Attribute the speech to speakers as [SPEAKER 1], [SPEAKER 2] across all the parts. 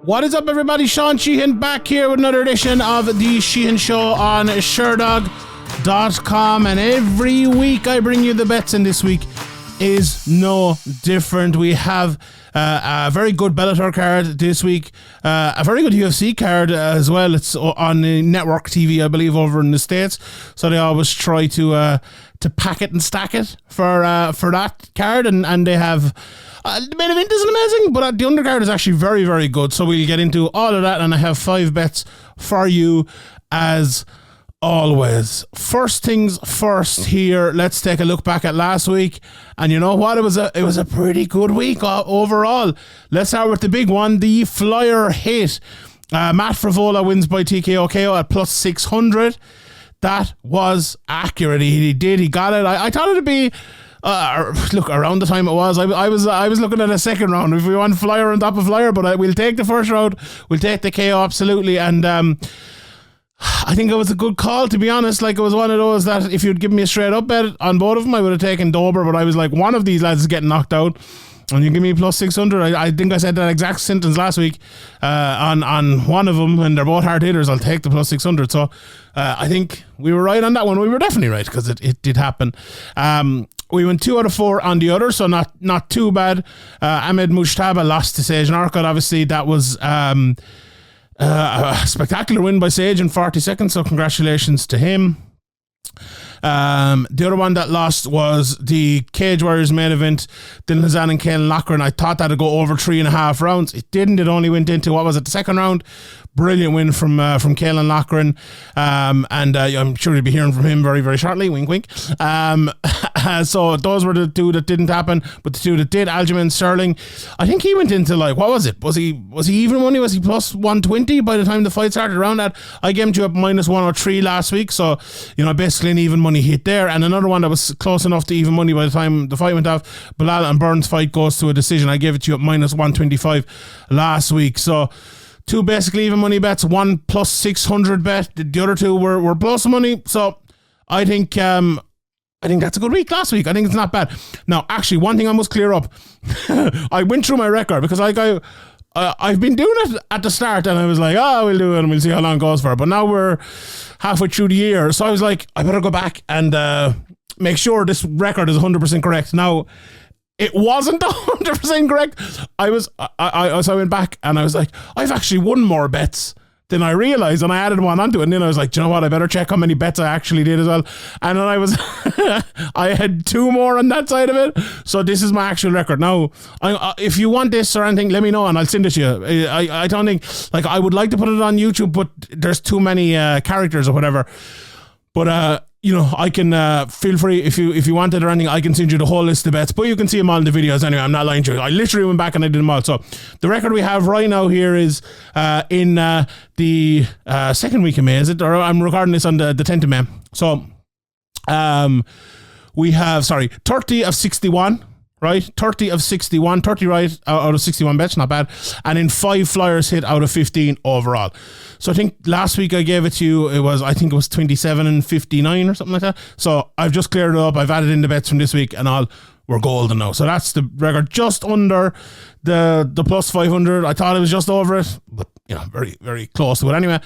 [SPEAKER 1] What is up, everybody? Sean Sheehan back here with another edition of the Sheehan Show on Sherdog.com, and every week I bring you the bets, and this week is no different. We have a very good Bellator card this week, a very good UFC card as well. It's on the network TV, I believe, over in the States, so they always try to pack it and stack it for that card, and they have the main event isn't amazing, but the undercard is actually very, very good. So we'll get into all of that, and I have 5 bets for you as always. First things first here, let's take a look back at last week. And you know what? It was a pretty good week overall. Let's start with the big one, the Flier hit. Matt Frivola wins by TKO KO at plus 600. That was accurate. He got it. I thought it'd be look, around the time it was, I was looking at a second round if we want Flier on top of Flier, but we'll take the first round. We'll take the KO absolutely, and I think it was a good call, to be honest. Like, it was one of those that if you'd give me a straight up bet on both of them, I would have taken Dober, but I was like, one of these lads is getting knocked out, and you give me plus 600. I think I said that exact sentence last week on one of them, and they're both hard hitters. I'll take the plus 600. So I think we were right on that one. We were definitely right, because it did happen. We went 2 out of 4 on the other, so not too bad. Ahmed Moushtaba lost to Sage Narkot. Obviously, that was a spectacular win by Sage in 40 seconds, so congratulations to him. The other one that lost was the Cage Warriors main event, Dylan Hazan and Kane Lochran. I thought that'd go over 3.5 rounds. It didn't. It only went into, the second round. Brilliant win from Kalen Lochran, and I'm sure you'll be hearing from him very, very shortly. Wink, wink. So those were the 2 that didn't happen, but the 2 that did, Aljamain Sterling, I think he went into, like, what was it? Was he even money? Was he plus 120 by the time the fight started? Around that, I gave him to up minus 103 last week, so basically an even money hit there. And another one that was close enough to even money by the time the fight went off, Bilal and Burns fight goes to a decision. I gave it to you up minus 125 last week. So 2 basically even money bets, 1 plus 600 bet. The other 2 were plus money. So I think that's a good week last week. I think it's not bad. Now, actually, one thing I must clear up. I went through my record, because I've been doing it at the start, and I was like, we'll do it and we'll see how long it goes for. But now we're halfway through the year, so I was like, I better go back and make sure this record is 100% correct. Now, it wasn't 100% correct. I went back and I was like, I've actually won more bets than I realized, and I added one onto it, and then I was like, do you know what, I better check how many bets I actually did as well. And then I had 2 more on that side of it, so this is my actual record. Now, if you want this or anything, let me know and I'll send it to you. I don't think, like, I would like to put it on YouTube, but there's too many characters or whatever. But I can feel free, if you want it or anything, I can send you the whole list of bets, but you can see them all in the videos anyway. I'm not lying to you. I literally went back and I did them all. So the record we have right now here is in the second week of May, is it? Or I'm recording this on the 10th of May. So we have 30 of 61. Right, 30 of 61, 30 right out of 61 bets, not bad. And in 5 Flyers hit out of 15 overall. So I think last week I gave it to you, I think it was 27 and 59 or something like that. So I've just cleared it up. I've added in the bets from this week, and we're golden now. So that's the record, just under the plus 500. I thought it was just over it, but very, very close to it anyway.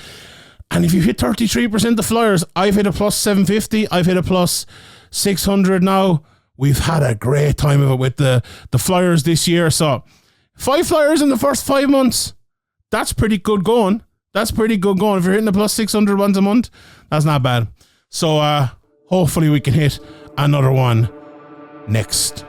[SPEAKER 1] And if you hit 33% the Flyers, I've hit a plus 750. I've hit a plus 600 now. We've had a great time of it with the Flyers this year. So 5 Flyers in the first 5 months. That's pretty good going. If you're hitting the plus 600 once a month, that's not bad. So hopefully we can hit another one next.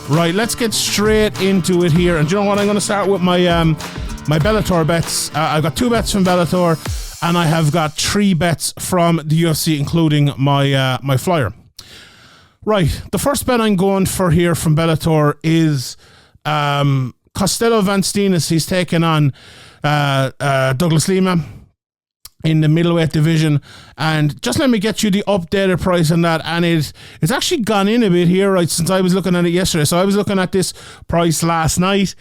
[SPEAKER 1] Right, let's get straight into it here. And do you know what? I'm going to start with my Bellator bets. I've got 2 bets from Bellator, and I have got 3 bets from the UFC, including my Flyer. Right, the first bet I'm going for here from Bellator is Costello van Steenis. He's taken on Douglas Lima in the middleweight division, and just let me get you the updated price on that, and it's actually gone in a bit here, right, since I was looking at it yesterday. So I was looking at this price last night.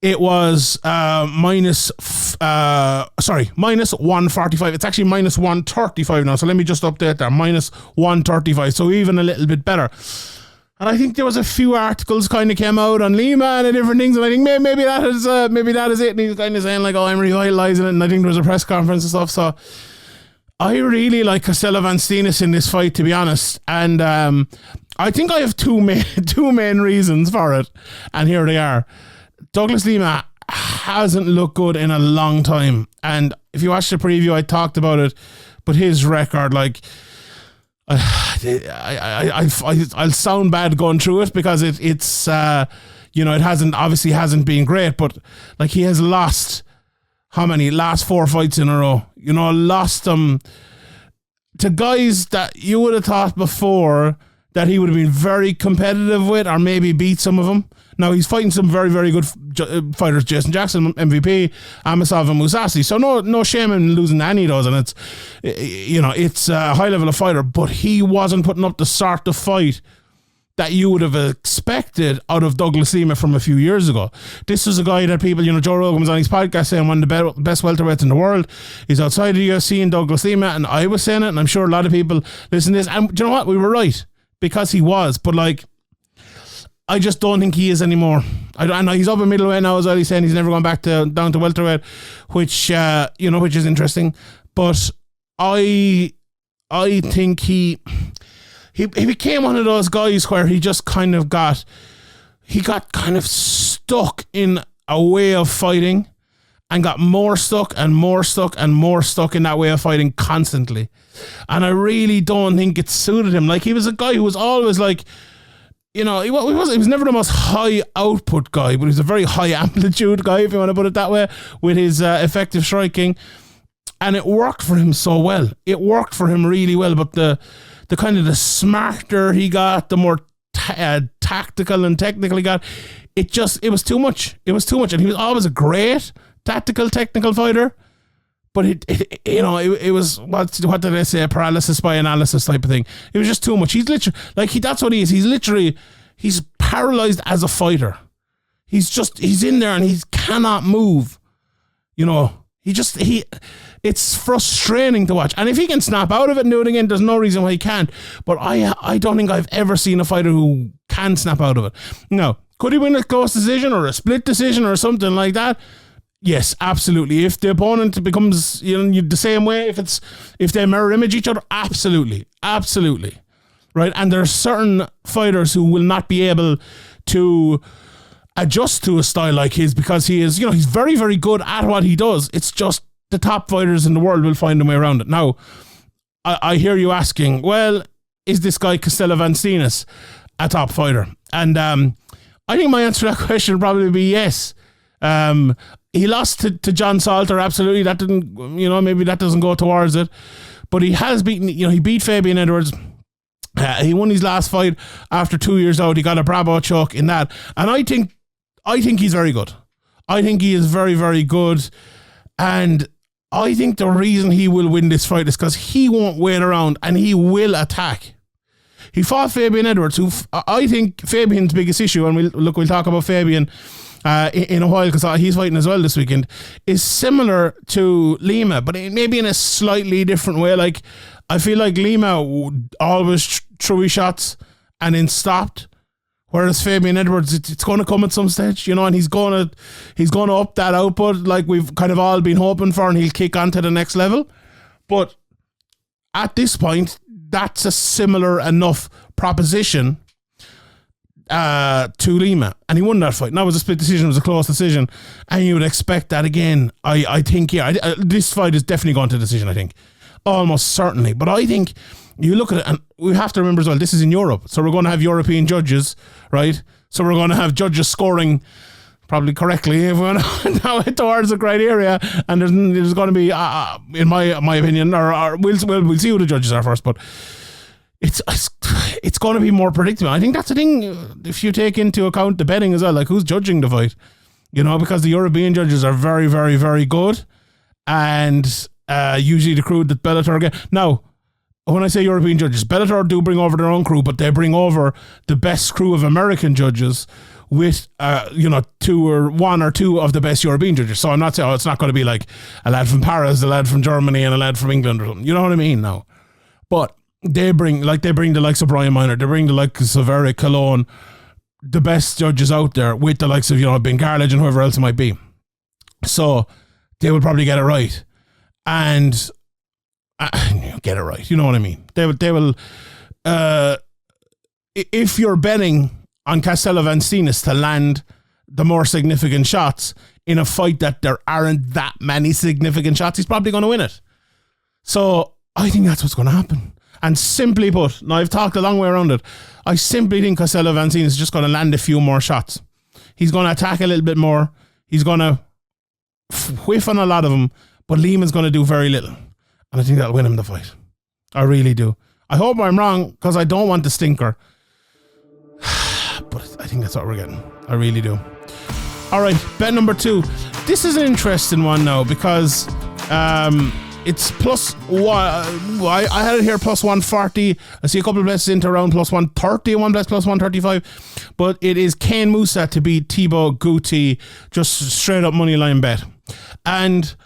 [SPEAKER 1] It was minus 145. It's actually minus 135 now. So let me just update that. Minus 135. So even a little bit better. And I think there was a few articles kind of came out on Lima and different things, and I think maybe that is it. And he's kind of saying like, "Oh, I'm revitalising it." And I think there was a press conference and stuff. So I really like Costello and Steenis in this fight, to be honest. And I think I have two main reasons for it, and here they are. Douglas Lima hasn't looked good in a long time, and if you watch the preview, I talked about it. But his record, like, I'll sound bad going through it because it's it hasn't been great, but like he has lost how many last 4 fights in a row, lost them to guys that you would have thought before that he would have been very competitive with or maybe beat some of them. Now he's fighting some very, very good fighters, Jason Jackson, MVP, Mousah and Mousasi. So no shame in losing any of those, and it's a high level of fighter, but he wasn't putting up the sort of fight that you would have expected out of Douglas Lima from a few years ago. This was a guy that people, Joe Rogan was on his podcast saying one of the best welterweights in the world. He's outside of the UFC in Douglas Lima, and I was saying it, and I'm sure a lot of people listen to this, and do you know what? We were right, because he was, but like, I just don't think he is anymore. I know he's up in middleweight now as well. He's saying he's never gone back down to welterweight, which is interesting. But I think he became one of those guys where he just kind of got stuck in a way of fighting, and got more stuck and more stuck and more stuck in that way of fighting constantly. And I really don't think it suited him. Like, he was a guy who was always like, he was never the most high output guy, but he was a very high amplitude guy, if you want to put it that way, with his effective striking. And it worked for him so well. It worked for him really well. But the kind of the smarter he got, the more tactical and technical he got, it was too much. It was too much. And he was always a great technical fighter. But it was, what did I say, paralysis by analysis type of thing. It was just too much. He's literally, that's what he is. He's paralyzed as a fighter. He's in there and he cannot move. It's frustrating to watch. And if he can snap out of it and do it again, there's no reason why he can't. But I don't think I've ever seen a fighter who can snap out of it. Now, could he win a close decision or a split decision or something like that? Yes, absolutely. If the opponent becomes, the same way, if they mirror image each other, absolutely. Right? And there are certain fighters who will not be able to adjust to a style like his, because he is, he's very, very good at what he does. It's just the top fighters in the world will find a way around it. Now, I hear you asking, well, is this guy Costello and Steenis a top fighter? And I think my answer to that question would probably be yes. He lost to John Salter, absolutely. That didn't, maybe that doesn't go towards it. But he has beaten, he beat Fabian Edwards. He won his last fight after 2 years out. He got a Bravo choke in that. And I think he's very good. I think he is very, very good. And I think the reason he will win this fight is because he won't wait around and he will attack. He fought Fabian Edwards, who I think Fabian's biggest issue, and we'll talk about Fabian in a while, because he's fighting as well this weekend, is similar to Lima, but maybe in a slightly different way. Like, I feel like Lima always threw his shots and then stopped, whereas Fabian Edwards, it's going to come at some stage, and he's going to up that output like we've kind of all been hoping for, and he'll kick on to the next level. But at this point, that's a similar enough proposition to Lima, and he won that fight. Now it was a split decision, it was a close decision, and you would expect that again. I think, this fight is definitely going to decision, I think. Almost certainly. But I think you look at it, and we have to remember as well, this is in Europe, so we're going to have European judges, right? So we're going to have judges scoring probably correctly if we're now towards the criteria, and there's going to be, in my opinion, or we'll see who the judges are first, but it's going to be more predictable. I think that's the thing, if you take into account the betting as well, like who's judging the fight, because the European judges are very, very, very good, and usually the crew that Bellator get. Now, when I say European judges, Bellator do bring over their own crew, but they bring over the best crew of American judges with, one or two of the best European judges. So I'm not saying, it's not going to be like a lad from Paris, a lad from Germany, and a lad from England or something. You know what I mean? No. But they bring the likes of Brian Minor, they bring the likes of Eric Cologne, the best judges out there, with the likes of, Ben Garlage and whoever else it might be. So they will probably get it right. And get it right. You know what I mean? They will if you're betting on Costello and Steenis to land the more significant shots in a fight that there aren't that many significant shots, he's probably going to win it. So I think that's what's going to happen. And simply put, now I've talked a long way around it, I simply think Costello Van Steenis is just going to land a few more shots. He's going to attack a little bit more. He's going to whiff on a lot of them, but Lima's going to do very little. And I think that'll win him the fight. I really do. I hope I'm wrong, because I don't want the stinker. But I think that's what we're getting. I really do. All right, bet number 2. This is an interesting one now, because it's plus one. I had it here plus 140. I see a couple of places into around plus 130, one place plus 135. But it is Kane Mousah to beat Thibault Gouti, just straight up money line bet. And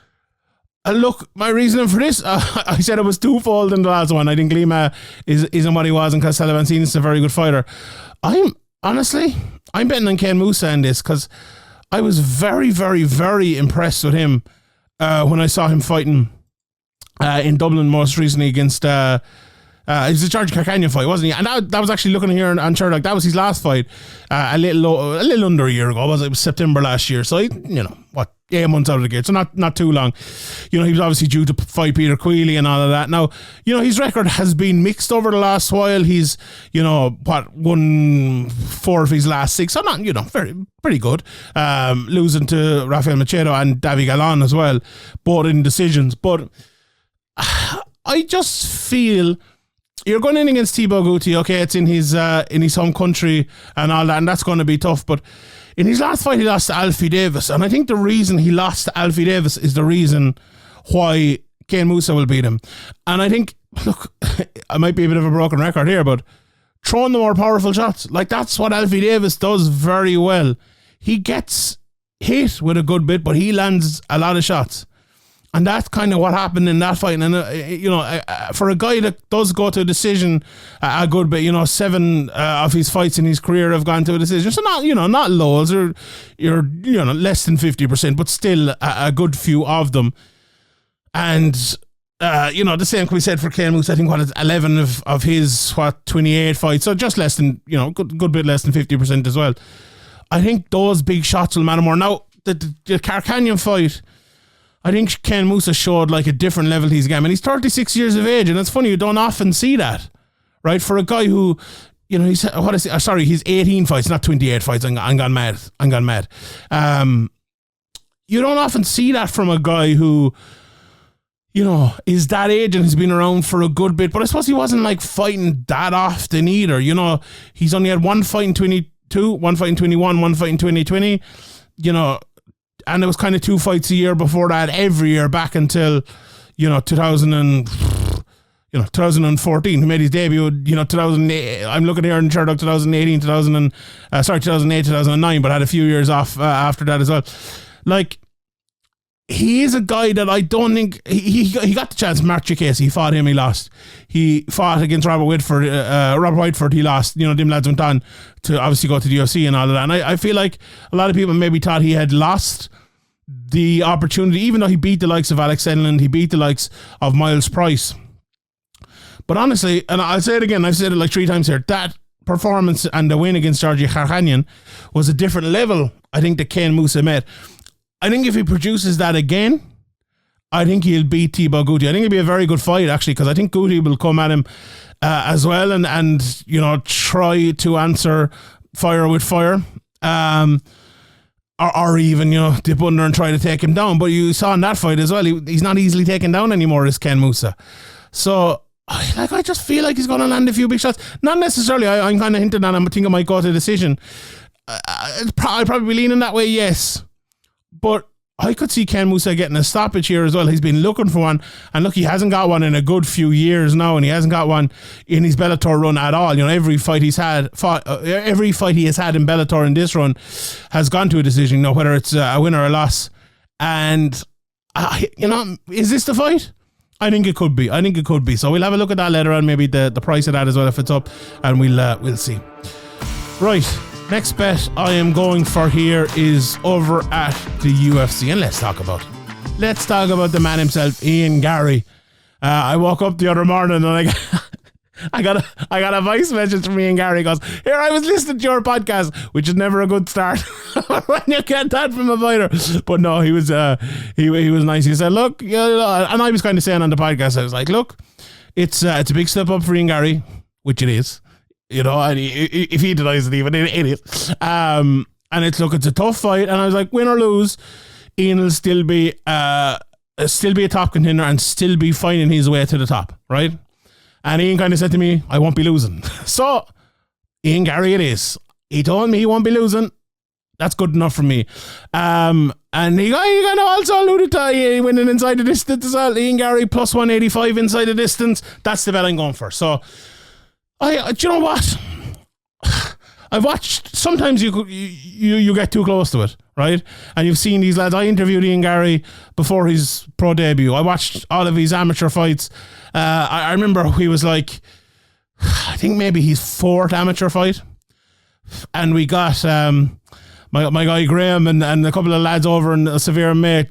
[SPEAKER 1] look, my reasoning for this, I said it was twofold in the last one. I think Lima isn't what he was, and Costello Van Steenis is a very good fighter. I'm betting on Kane Mousah in this, because I was very, very, very impressed with him when I saw him fighting in Dublin most recently against it was a George Carcanian fight, wasn't he? And that was actually looking here on Sherdog. That was his last fight, a little under a year ago. It was September last year. So 8 months out of the gate, so not too long. He was obviously due to fight Peter Queally and all of that. Now, his record has been mixed over the last while. He's, won 4 of his last 6, so not, pretty good. Losing to Rafael Machado and David Gallon as well, both in decisions. But I just feel you're going in against Thibault Gouti. Okay, it's in his home country and all that, and that's going to be tough. But in his last fight, he lost to Alfie Davis, and I think the reason he lost to Alfie Davis is the reason why Kane Mousah will beat him. And I think, look, I might be a bit of a broken record here, but throwing the more powerful shots, that's what Alfie Davis does very well. He gets hit with a good bit, but he lands a lot of shots. And that's kind of what happened in that fight. And, for a guy that does go to a decision a good bit, 7 of his fights in his career have gone to a decision. So not loads, or you're less than 50%, but still a good few of them. And, the same can be said for Kane Mousah. I think it's 11 of his, 28 fights. So just less than, good bit less than 50% as well. I think those big shots will matter more. Now, the Carcanian fight, I think Kane Mousah showed a different level to his game. And he's 36 years of age, and it's funny, you don't often see that, right? For a guy who, he's 18 fights, not 28 fights. I'm gone mad. You don't often see that from a guy who, is that age and has been around for a good bit. But I suppose he wasn't fighting that often either. He's only had 1 fight in 22, 1 fight in 21, 1 fight in 2020, and it was kind of 2 fights a year before that, every year back until, 2014. He made his debut, 2008. I'm looking here in Sherdog 2018, 2008, 2009, but had a few years off after that as well. He is a guy that I don't think he got the chance. Mark Chikese, he fought him, he lost. He fought against Robert Whiteford, he lost. Them lads went on to obviously go to the UFC and all of that. And I feel like a lot of people maybe thought he had lost the opportunity, even though he beat the likes of Alex Enland, he beat the likes of Miles Price. But honestly, and I'll say it again, I've said it 3 times here, that performance and the win against Georgi Kharkanian was a different level, I think, that Kane Mousah met. I think if he produces that again, I think he'll beat Thibault Gouti. I think it'll be a very good fight, actually, because I think Gouti will come at him as well and try to answer fire with fire. Or even, dip under and try to take him down. But you saw in that fight as well, he's not easily taken down anymore, is Kane Mousah. So, I just feel like he's going to land a few big shots. Not necessarily, I'm kind of hinting at him, I think I might go to decision. I'll probably be leaning that way, yes. But I could see Kane Mousah getting a stoppage here as well. He's been looking for one, and look, he hasn't got one in a good few years now, and he hasn't got one in his Bellator run at all. Every fight he has had in Bellator in this run has gone to a decision, whether it's a win or a loss. And is this the fight? I think it could be. So we'll have a look at that later on, maybe the price of that as well if it's up, and we'll see. Right, next bet I am going for here is over at the UFC, and let's talk about it. Let's talk about the man himself, Ian Garry. I woke up the other morning and I got a voice message from Ian Garry. He goes, "Here, I was listening to your podcast," which is never a good start when you get that from a fighter. But no, he was nice. He said, "Look," and I was kind of saying on the podcast, I was like, "Look, it's a big step up for Ian Garry," which it is. And if he denies it, even it is. And it's a tough fight. And I was like, win or lose, Ian will still be a top contender and still be finding his way to the top, right? And Ian kind of said to me, I won't be losing. So, Ian Garry it is. He told me he won't be losing. That's good enough for me. And he kind of also alluded to winning inside the distance as well. Ian Garry plus 185 inside the distance. That's the bet I'm going for. So, do you know what? I've watched, sometimes you get too close to it, right? And you've seen these lads. I interviewed Ian Garry before his pro debut. I watched all of his amateur fights. I remember he was like, I think maybe his fourth amateur fight. And we got my guy Graham and a couple of lads over in Severe May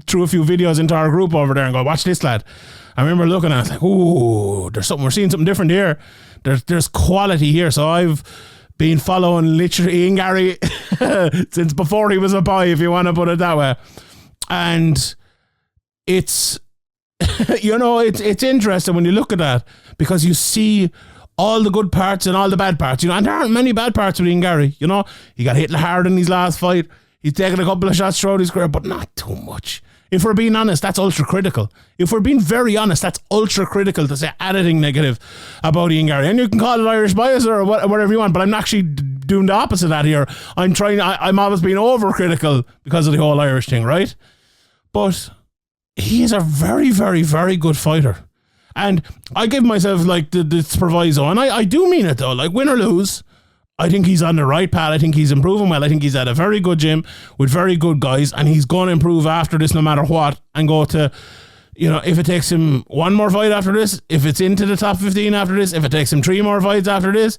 [SPEAKER 1] threw a few videos into our group over there and go, watch this lad. I remember looking at it, like, ooh, we're seeing something different here. There's quality here. So I've been following literally Ian Garry since before he was a boy, if you want to put it that way. And it's, it's interesting when you look at that, because you see all the good parts and all the bad parts, and there aren't many bad parts with Ian Garry. He got hit hard in his last fight. He's taken a couple of shots throughout his career, but not too much. If we're being honest, that's ultra critical. If we're being very honest, that's ultra critical to say anything negative about Ian Garry. And you can call it Irish bias or whatever you want, but I'm actually doing the opposite of that here. I'm always being overcritical because of the whole Irish thing, right? But he is a very, very, very good fighter. And I give myself the proviso, and I do mean it though, win or lose, I think he's on the right path. I think he's improving well. I think he's at a very good gym with very good guys, and he's going to improve after this no matter what, and go to, if it takes him one more fight after this, if it's into the top 15 after this, if it takes him 3 more fights after this,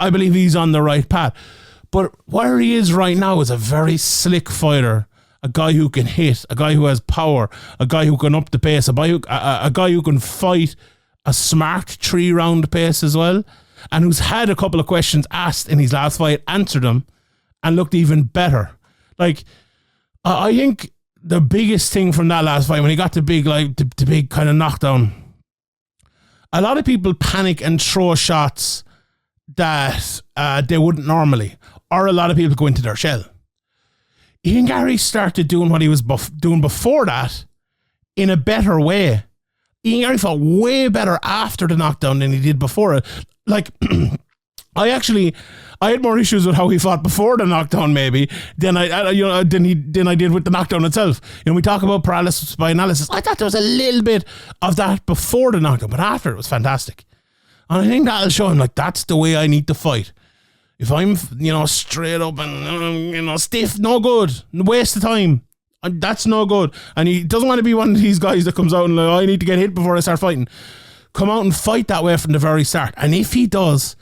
[SPEAKER 1] I believe he's on the right path. But where he is right now is a very slick fighter, a guy who can hit, a guy who has power, a guy who can up the pace, a guy who can fight a smart 3-round pace as well, and who's had a couple of questions asked in his last fight, answered them, and looked even better. I think the biggest thing from that last fight, when he got the big kind of knockdown, a lot of people panic and throw shots that they wouldn't normally, or a lot of people go into their shell. Ian Garry started doing what he was doing before that in a better way. Ian Garry fought way better after the knockdown than he did before it. I had more issues with how he fought before the knockdown maybe than I did with the knockdown itself. We talk about paralysis by analysis. I thought there was a little bit of that before the knockdown, but after it was fantastic. And I think that'll show him that's the way I need to fight. If I'm, straight up and, stiff, no good. Waste of time. That's no good. And he doesn't want to be one of these guys that comes out and I need to get hit before I start fighting. Come out and fight that way from the very start. And if he does,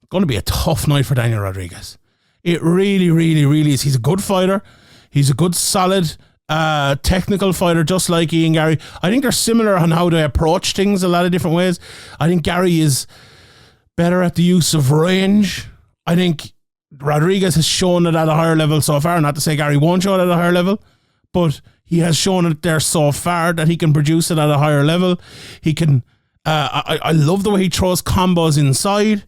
[SPEAKER 1] it's going to be a tough night for Daniel Rodriguez. It really, really, really is. He's a good fighter. He's a good, solid, technical fighter, just like Ian Garry. I think they're similar on how they approach things a lot of different ways. I think Garry is better at the use of range. I think Rodriguez has shown it at a higher level so far. Not to say Garry won't show it at a higher level, but he has shown it there so far that he can produce it at a higher level. He can. I love the way he throws combos inside.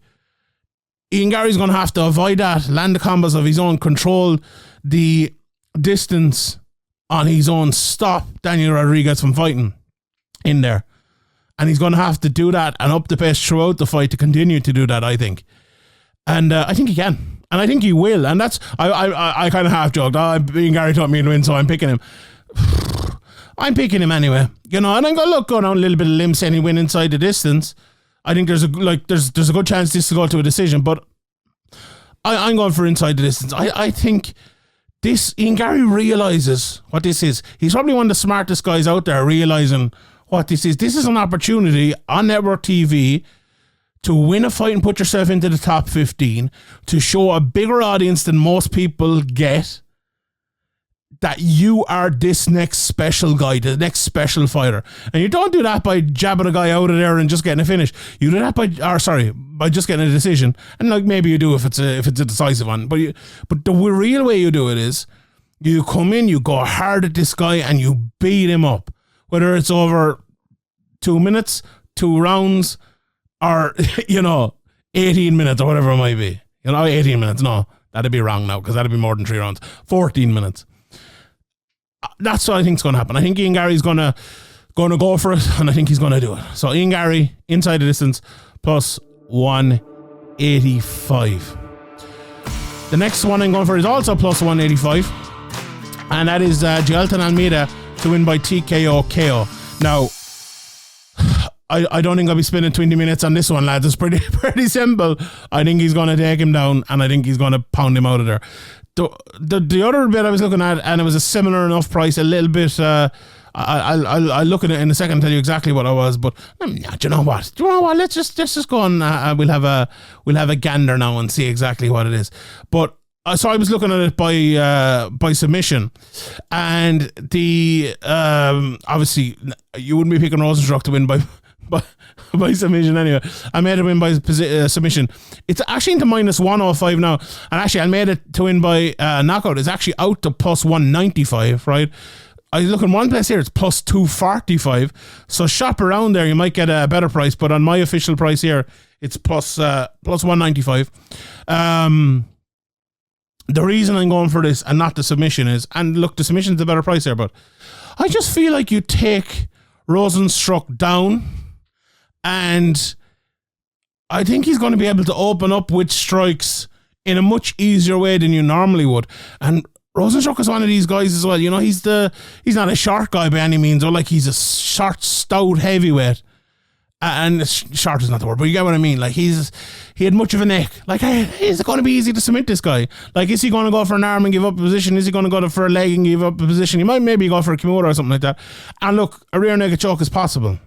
[SPEAKER 1] Ian Garry's going to have to avoid that, land the combos of his own, control the distance on his own, stop Daniel Rodriguez from fighting in there. And he's going to have to do that and up the pace throughout the fight to continue to do that, I think. And I think he can. And I think he will. And that's, I kind of half joked. Ian Garry taught me to win, so I'm picking him. I'm picking him anyway. And I'm going to go down a little bit of limb saying he win inside the distance. I think there's a good chance this to go to a decision, but I'm going for inside the distance. I think this, Ian Garry realizes what this is. He's probably one of the smartest guys out there, realizing what this is. This is an opportunity on network TV to win a fight and put yourself into the top 15, to show a bigger audience than most people get that you are this next special guy, the next special fighter. And you don't do that by jabbing a guy out of there and just getting a finish. You do that by just getting a decision. And like maybe you do if it's a decisive one. But the real way you do it is you come in, you go hard at this guy and you beat him up. Whether it's over 2 minutes, 2 rounds, or, 18 minutes or whatever it might be. 18 minutes. No, that'd be wrong now because that'd be more than 3 rounds. 14 minutes. That's what I think is going to happen. I think Ian Garry's going to go for it, and I think he's going to do it. So Ian Garry, inside the distance, plus 185. The next one I'm going for is also plus 185, and that is Jailton Almeida to win by TKO KO. Now, I don't think I'll be spending 20 minutes on this one, lads. It's pretty simple. I think he's going to take him down, and I think he's going to pound him out of there. The other bit I was looking at, and it was a similar enough price, a little bit. I'll look at it in a second and tell you exactly what I was. But do you know what? Let's just go on. We'll have a gander now and see exactly what it is. But so I was looking at it by submission, and the obviously you wouldn't be picking Rozenstruik to win by submission anyway. I made it win by submission. It's actually into minus 105 now, and actually I made it to win by knockout. It's actually out to plus 195, right? I look in one place here, it's plus 245. So shop around there, you might get a better price, but on my official price here, it's plus 195. The reason I'm going for this and not the submission is, and look, the submission's a better price here, but I just feel like you take Rozenstruik down, and I think he's going to be able to open up with strikes in a much easier way than you normally would. And Rozenstruik is one of these guys as well. He's not a short guy by any means, or like he's a short, stout heavyweight. And short is not the word, but you get what I mean. Like he had much of a neck. Like, is it going to be easy to submit this guy? Like, is he going to go for an arm and give up a position? Is he going to go for a leg and give up a position? He might maybe go for a Kimura or something like that. And look, a rear naked choke is possible.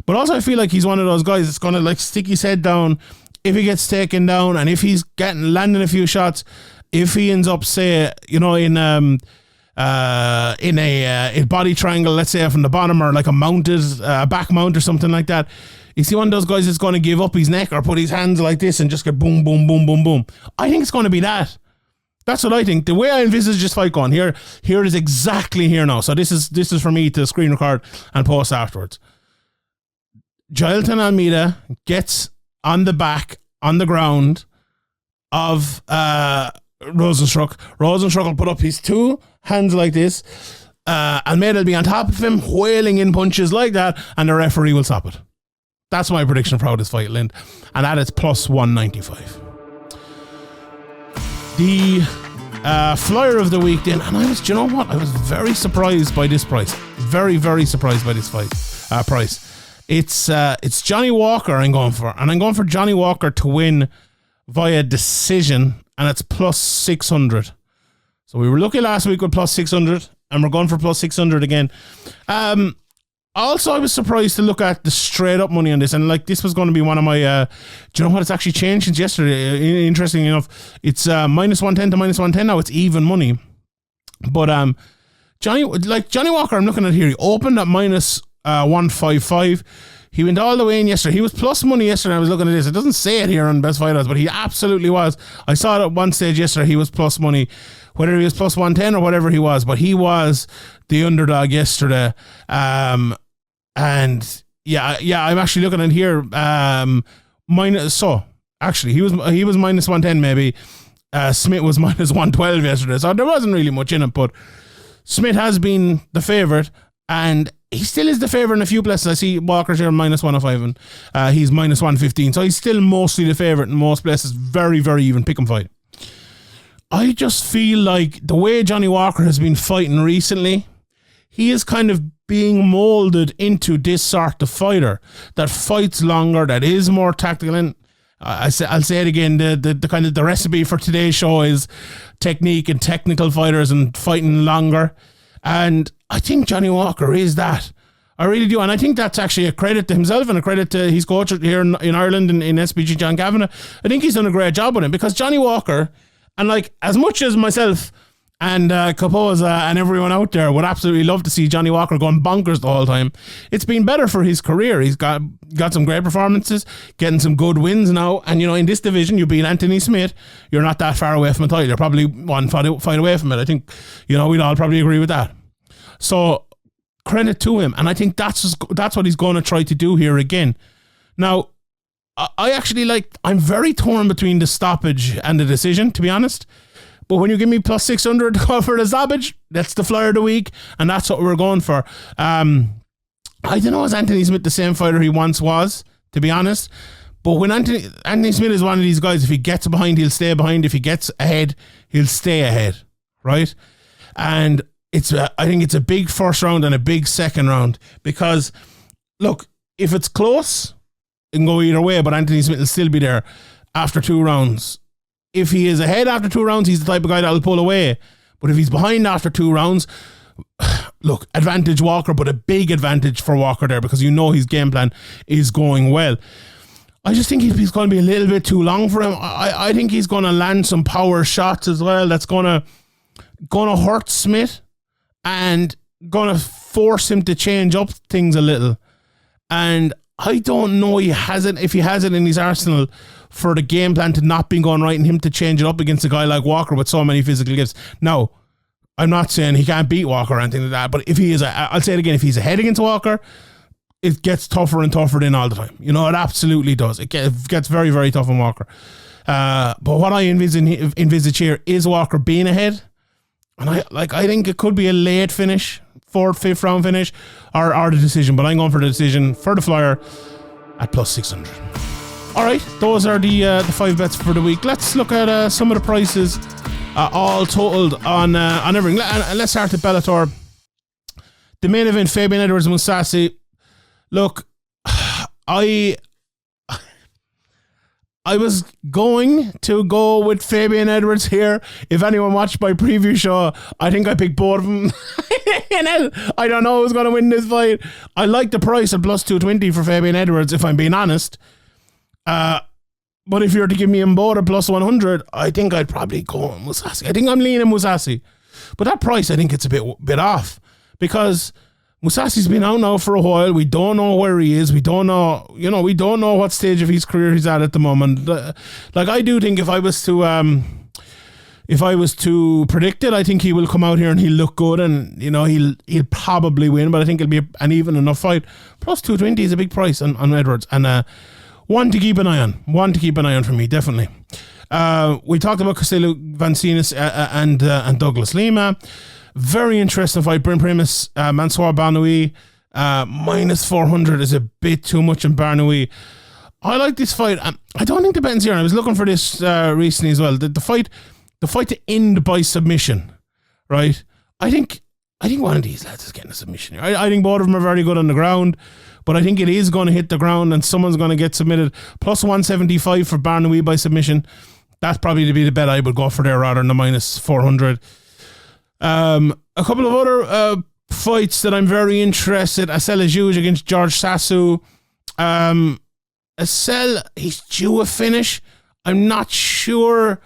[SPEAKER 1] But also I feel like he's one of those guys that's going to like stick his head down if he gets taken down, and if he's landing a few shots, if he ends up, say, in a body triangle, let's say from the bottom, or like a mounted back mount or something like that, is he one of those guys that's going to give up his neck or put his hands like this and just get boom, boom, boom, boom, boom? I think it's going to be that. That's what I think. The way I envisage this fight going, here it is exactly here now. So this is for me to screen record and post afterwards. Jailton Almeida gets on the back, on the ground of Rozenstruik. Rozenstruik will put up his 2 hands like this. Almeida will be on top of him, wailing in punches like that, and the referee will stop it. That's my prediction for how this fight will end. And that is plus 195. The flyer of the week then, and I was very surprised by this price. Very, very surprised by this price. It's Johnny Walker I'm going for. And I'm going for Johnny Walker to win via decision, and it's plus 600. So we were lucky last week with plus 600, and we're going for plus 600 again. Also, I was surprised to look at the straight up money on this, and like this was going to be one of my, do you know what, it's actually changed since yesterday. Interestingly enough, it's minus 110 to minus 110 now. It's even money. But Johnny Walker, I'm looking at here, he opened at minus 155. He went all the way in yesterday. He was plus money yesterday. I was looking at this. It doesn't say it here on Best Fight Odds, but he absolutely was. I saw it at one stage yesterday. He was plus money, whether he was plus 110 or whatever he was, but he was the underdog yesterday. And yeah, I'm actually looking at here. He was minus 110 maybe. Smith was minus 112 yesterday, so there wasn't really much in it, but Smith has been the favourite, and he still is the favourite in a few places. I see Walker's here minus 105 and he's minus 115. So he's still mostly the favourite in most places. Very, very even pick 'em fight. I just feel like the way Johnny Walker has been fighting recently, he is kind of being moulded into this sort of fighter that fights longer, that is more tactical. And I'll say it again, the kind of the recipe for today's show is technique and technical fighters and fighting longer. And I think Johnny Walker is that. I really do. And I think that's actually a credit to himself and a credit to his coach here in Ireland in SPG, John Kavanagh. I think he's done a great job with him because Johnny Walker, and like as much as myself and Capoza and everyone out there would absolutely love to see Johnny Walker going bonkers the whole time, it's been better for his career. He's got some great performances, getting some good wins now. And, in this division, you beat Anthony Smith, you're not that far away from a title. You're probably one fight away from it. I think, we'd all probably agree with that. So, credit to him. And I think that's what he's going to try to do here again. Now, I actually I'm very torn between the stoppage and the decision, to be honest. But when you give me plus 600 to go for the stoppage, that's the flyer of the week, and that's what we're going for. I don't know, is Anthony Smith the same fighter he once was, to be honest? But when Anthony Smith is one of these guys, if he gets behind, he'll stay behind. If he gets ahead, he'll stay ahead, right? And I think it's a big first round and a big second round because, look, if it's close, it can go either way, but Anthony Smith will still be there after 2 rounds. If he is ahead after 2 rounds, he's the type of guy that'll pull away. But if he's behind after 2 rounds, look, advantage Walker, but a big advantage for Walker there because his game plan is going well. I just think he's going to be a little bit too long for him. I think he's going to land some power shots as well. That's going to hurt Smith and going to force him to change up things a little. And I don't know if he has it in his arsenal for the game plan to not be going right and him to change it up against a guy like Walker with so many physical gifts. Now, I'm not saying he can't beat Walker or anything like that, but if he is, I'll say it again, if he's ahead against Walker, it gets tougher and tougher in all the time. It absolutely does. It gets very, very tough on Walker. But what I envisage here is Walker being ahead. And I think it could be a late finish, 4th, 5th round finish, or the decision. But I'm going for the decision for the flyer at plus 600. All right, those are the 5 bets for the week. Let's look at some of the prices, all totaled on everything. Let's start at Bellator. The main event: Fabian Edwards, Mousasi. Look, I was going to go with Fabian Edwards here. If anyone watched my preview show, I think I picked both of them. And I don't know who's going to win this fight. I like the price at plus 220 for Fabian Edwards, if I'm being honest. But if you were to give me them both at plus 100, I think I'd probably go on Mousasi. I think I'm leaning Mousasi. But that price, I think it's a bit off. Because Mousasi's been out now for a while. We don't know where he is. We don't know, we don't know what stage of his career he's at the moment. I do think if I was to predict it, I think he will come out here and he'll look good and, he'll probably win, but I think it'll be an even enough fight. Plus 220 is a big price on Edwards and one to keep an eye on. One to keep an eye on for me, definitely. We talked about Costello, Van Steenis and Douglas Lima. Very interesting fight. Bryn Primus, Mansour Barnaoui, minus 400 is a bit too much in Barnaoui. I like this fight. I don't think the betting's here. I was looking for this recently as well. The fight to end by submission, right? I think one of these lads is getting a submission here. I think both of them are very good on the ground, but I think it is going to hit the ground and someone's going to get submitted. Plus 175 for Barnaoui by submission. That's probably to be the bet I would go for there rather than the minus 400. A couple of other fights that I'm very interested. Acel Ajuj against George Sasu. Acel, he's due a finish. I'm not sure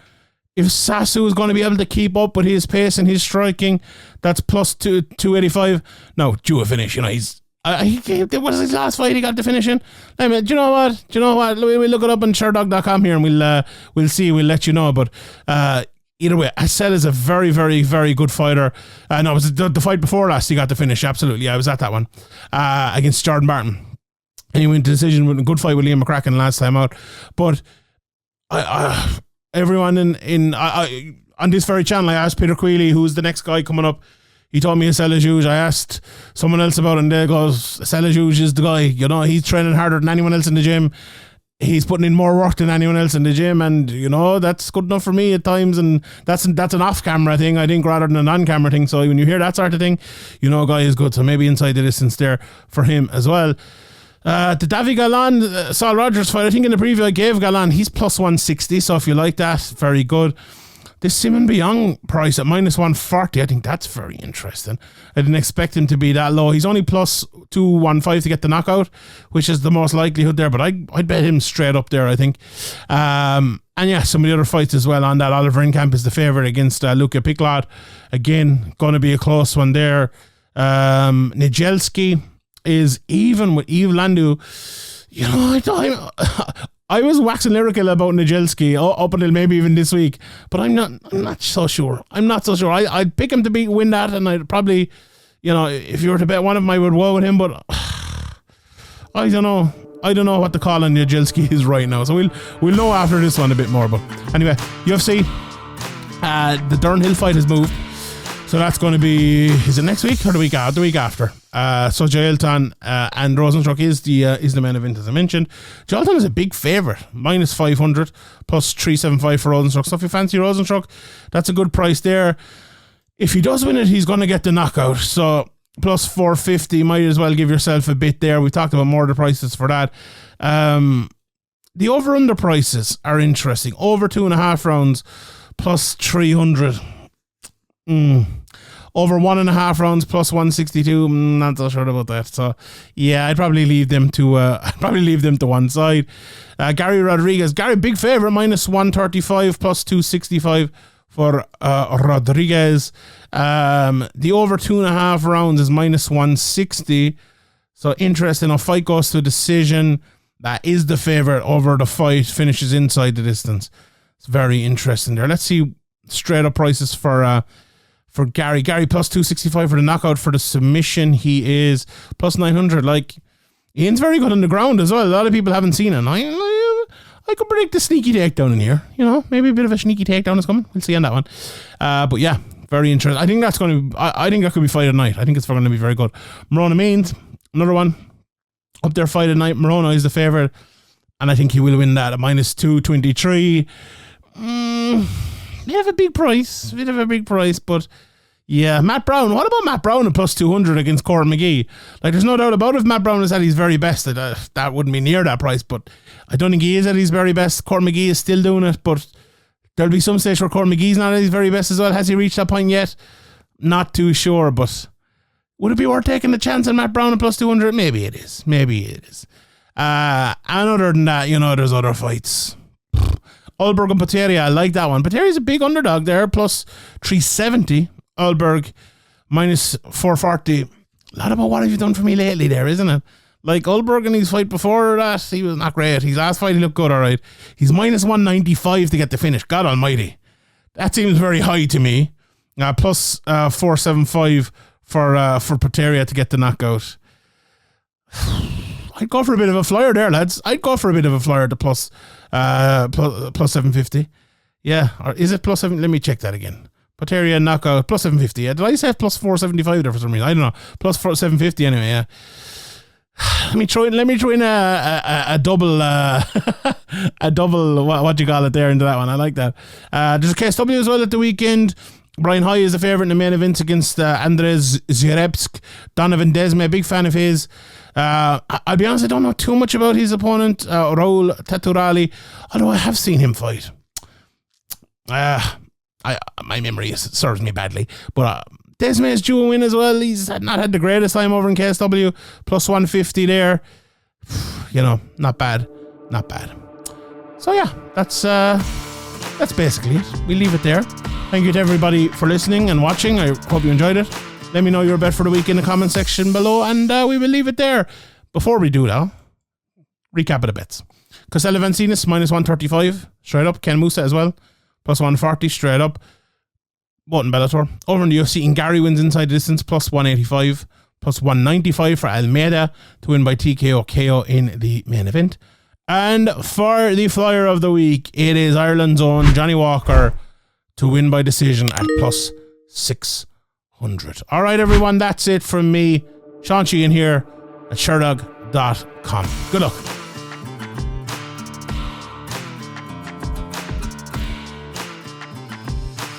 [SPEAKER 1] if Sasu is going to be able to keep up with his pace and his striking. That's plus 285. No, due a finish. He's what was his last fight? He got the finish in. I mean, do you know what? We'll look it up on Sherdog.com here and we'll see. We'll let you know. But either way, Acel is a very, very, very good fighter. No, it was the fight before last. He got the finish. Absolutely, I was at that one against Jordan Barton, and he went to decision with a good fight with Liam McCracken last time out. But everyone on this very channel, I asked Peter Queally, who's the next guy coming up. He told me Acel Ajuj. I asked someone else about it, and they goes, Acel Ajuj is the guy. He's training harder than anyone else in the gym. He's putting in more work than anyone else in the gym, and that's good enough for me at times. And that's an off-camera thing, I think, rather than an on-camera thing. So when you hear that sort of thing, guy is good. So maybe inside the distance there for him as well. The Davy Galan, Saul Rogers fight. I think in the preview I gave Galan, he's plus 160. So if you like that, very good. This Simon Biong price at minus 140, I think that's very interesting. I didn't expect him to be that low. He's only plus 215 to get the knockout, which is the most likelihood there, but I'd bet him straight up there, I think. And yeah, some of the other fights as well on that. Oliver Inkamp is the favourite against Luka Piklot. Again, going to be a close one there. Nijelski is even with Yves Landu. You know, I was waxing lyrical about Nijelski up until maybe even this week, but I'm not so sure. I'd pick him to win that, and I'd probably, you know, if you were to bet one of them, I would go with him, but I don't know. I don't know what the call on Nijelski is right now, so we'll know after this one a bit more. But anyway, UFC, the Durnhill fight has moved. So that's going to be, is it next week or the week after? The week after. So Jailton and Rozenstruik is the main event, as I mentioned. Jailton is a big favourite, minus 500, plus 375 for Rozenstruik. So if you fancy Rozenstruik, that's a good price there. If he does win it, he's going to get the knockout. So plus 450, might as well give yourself a bit there. We talked about more of the prices for that. The over-under prices are interesting. Over 2.5 rounds, plus 300. Over 1.5 rounds plus 162. Not so sure about that. So yeah, I'd probably leave them to one side. Garry Rodriguez, big favourite, minus 135 plus 265 for Rodriguez. The over 2.5 rounds is minus 160. So interesting. A fight goes to a decision. That is the favourite over the fight. Finishes inside the distance. It's very interesting there. Let's see straight up prices for Garry. Garry plus 265 for the knockout. For the submission, he is plus 900. Like, Ian's very good on the ground as well. A lot of people haven't seen it. I could predict a sneaky takedown in here. You know, maybe a bit of a sneaky takedown is coming. We'll see on that one. But yeah, very interesting. I think that's going to. I think that could be fight of the night. I think it's going to be very good. Morona Means, another one up there. Fight of the night. Morona is the favorite, and I think he will win that at minus 223. Bit of a big price, but yeah, Matt Brown. What about Matt Brown at plus 200 against Corey McGee? Like, there's no doubt about it. If Matt Brown is at his very best, that wouldn't be near that price, but I don't think he is at his very best. Corey McGee is still doing it, but there'll be some stage where Corey McGee's not at his very best as well. Has he reached that point yet? Not too sure, but would it be worth taking the chance on Matt Brown at plus 200? Maybe it is. And other than that, you know, there's other fights. Ulberg and Poteria, I like that one. Poteria's a big underdog there, plus 370. Ulberg, minus 440. A lot about what have you done for me lately there, isn't it? Like, Ulberg in his fight before that, he was not great. His last fight, he looked good, all right. He's minus 195 to get the finish. God almighty. That seems very high to me. Plus 475 for Poteria to get the knockout. I'd go for a bit of a flyer there, lads. I'd go for a bit of a flyer to plus 750. Yeah, or is it plus 7? Let me check that again. Poteria knockout plus 750. Yeah, did I say plus 475 there for some reason? I don't know. Plus 750 anyway. Yeah. Let me throw in a double a double what do you call it there into that one. I like that. There's a KSW as well at the weekend. Brian Hoy is the favourite in the main event against Andres Zierebsk. Donovan Desme, big fan of his. I'll be honest, I don't know too much about his opponent, Raul Taturali, although I have seen him fight. My memory serves me badly, but Desme is due a win as well. He's not had the greatest time over in KSW, plus 150 there. You know, not bad. So yeah, that's basically it. We leave it there. Thank you to everybody for listening and watching. I hope you enjoyed it. Let me know your bet for the week in the comment section below, and we will leave it there. Before we do that, recap of the bets. Costello and Steenis, minus 135, straight up. Ken Mousah as well, plus 140, straight up. Both in Bellator. Over in the UFC, and Garry wins inside the distance, plus 185, plus 195 for Almeida to win by TKO KO in the main event. And for the flyer of the week, it is Ireland's own Johnny Walker to win by decision at plus 600. All right, everyone, that's it from me. Sheehan here at Sherdog.com. Good luck.